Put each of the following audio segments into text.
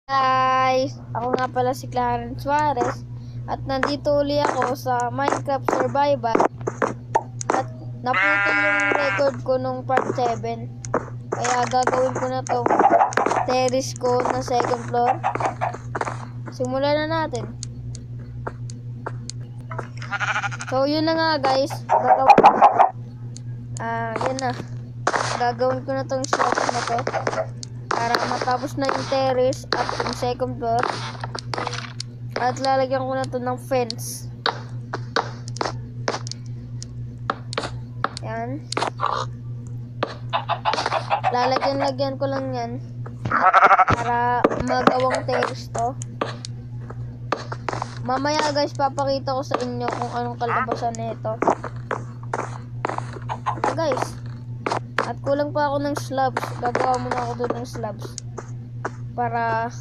Guys, ako nga pala si Clarence Suarez at nandito uli ako sa Minecraft Survival at naputol yung record ko nung part 7 kaya gagawin ko na to terrace ko na second floor. Simulan na natin. So yun na nga guys, yan na, gagawin ko na tong slabs na to para matapos na yung terrace at yung second floor. At lalagyan ko na to ng fence. Yan. Lalagyan ko lang yan para magawang terrace to. Mamaya guys, papakita ko sa inyo kung anong kalabasan nito. Guys, at kulang pa ako ng slabs. Gagawa muna ako doon ng slabs para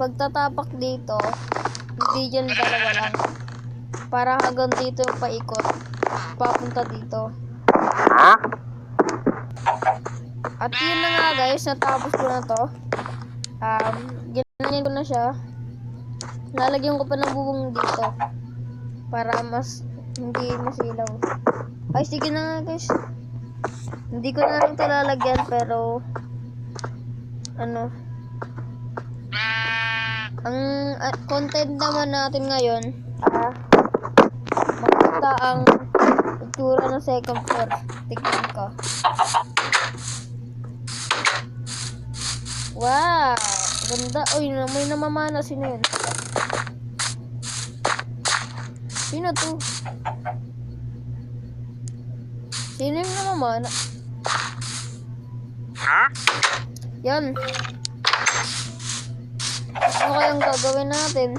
pagtatapak dito, hindi dyan dalawa lang, para hanggang dito yung paikot papunta dito. At yun na nga guys, natapos ko na to. Ganyan ko na siya. Lalagyan ko pa ng bubong dito para mas hindi masilaw. Ay sige na nga guys, hindi ko na rin ito lalagyan, pero ano, ang content naman natin ngayon, makita ang itsura ng second floor. Tignan ko. Wow, ganda. Uy, may namamana. Sino yun? Sino to? Sino yung namamana? Yan. Ano kayang gagawin natin?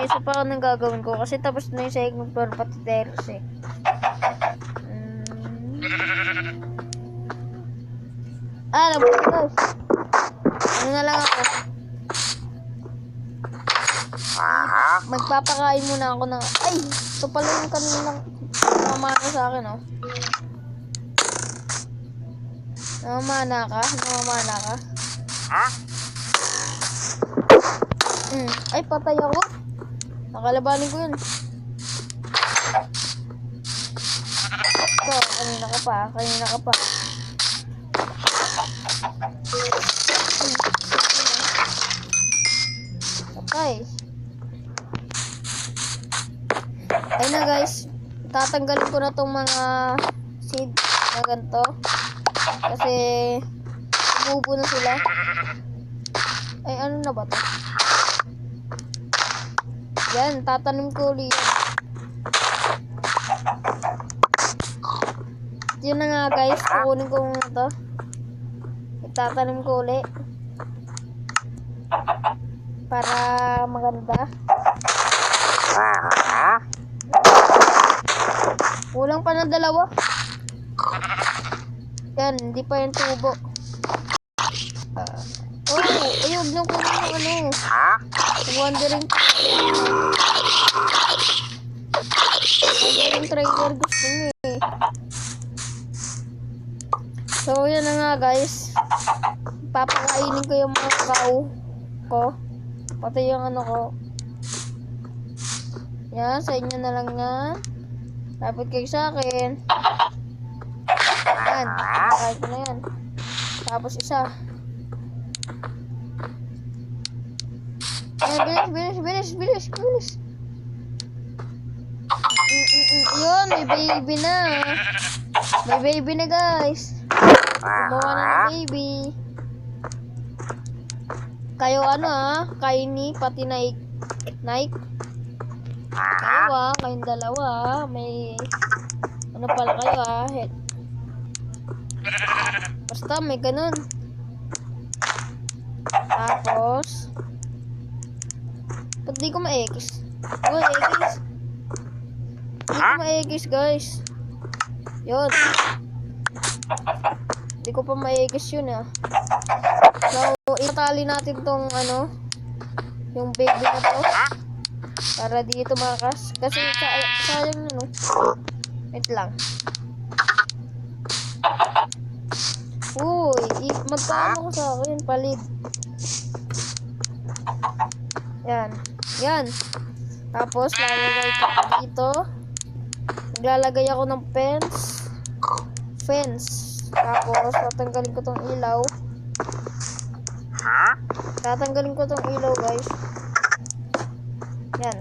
Isa pa ako ng gagawin ko kasi tapos na yung second floor pati terrace eh. Nabuti guys. Ano na lang ako? Magpapakain muna ako ng... Ay! Ito pala yung kanilang namamana sa akin, oh. Namamana ka? Ay, patay ako. Nakalabanin ko yun. Ito, kanina ka pa. Okay. Ayun na guys. Tatanggalin ko na tong mga seed na ganito. Kasi umubo na sila. Ay, ano na ba to? Yan, tatanim ko ulit yan. Yun na nga guys, kukunin ko muna to. Itatanim ko ulit para maganda. Kulang pa ng dalawa. Yan, hindi pa yung tubo. Ayun, nung kunin ng Wandering Trader gusto niya eh. So yan na nga guys, papakainin ko yung mga cow ko, pati yung ano ko. Yan, sa inyo na lang yan. Lapit kayo sa akin. Yan, papakain ko na yan. Tapos isa. Bilis. Yun, may baby na. May baby na guys. Gumawa na ng baby. Kayo Kaini, pati Nike. Kayong dalawa. May ano pala kayo Basta may ganun. Tapos ba't di ko ma-X? Di ko ma-X guys. Yun. Di ko pa ma-X yun So, itali natin tong yung baby na to. Para di ito makas. Kasi sayang Wait lang. magkano ko sa akin, palid. Yan. Yan. Tapos, lalagay ko dito. Maglalagay ako ng fence. Tapos, tatanggalin ko tong ilaw. Tatanggalin ko tong ilaw, guys. Yan.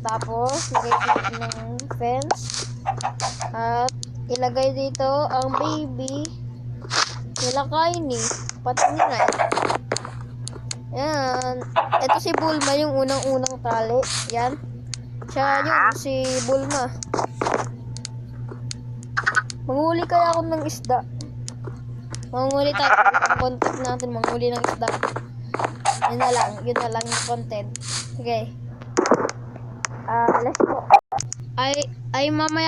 Tapos, lagay ko ng fence. At, ilagay dito ang baby nila Kaini. Pati nila. Yan. Ito si Bulma, yung unang-unang tali. Yan. Siya yung si Bulma. Manghuli kaya ako ng isda. Manghuli tayo. Content natin, manghuli ng isda. Yun na lang yung content. Okay. Let's go. Ay mamaya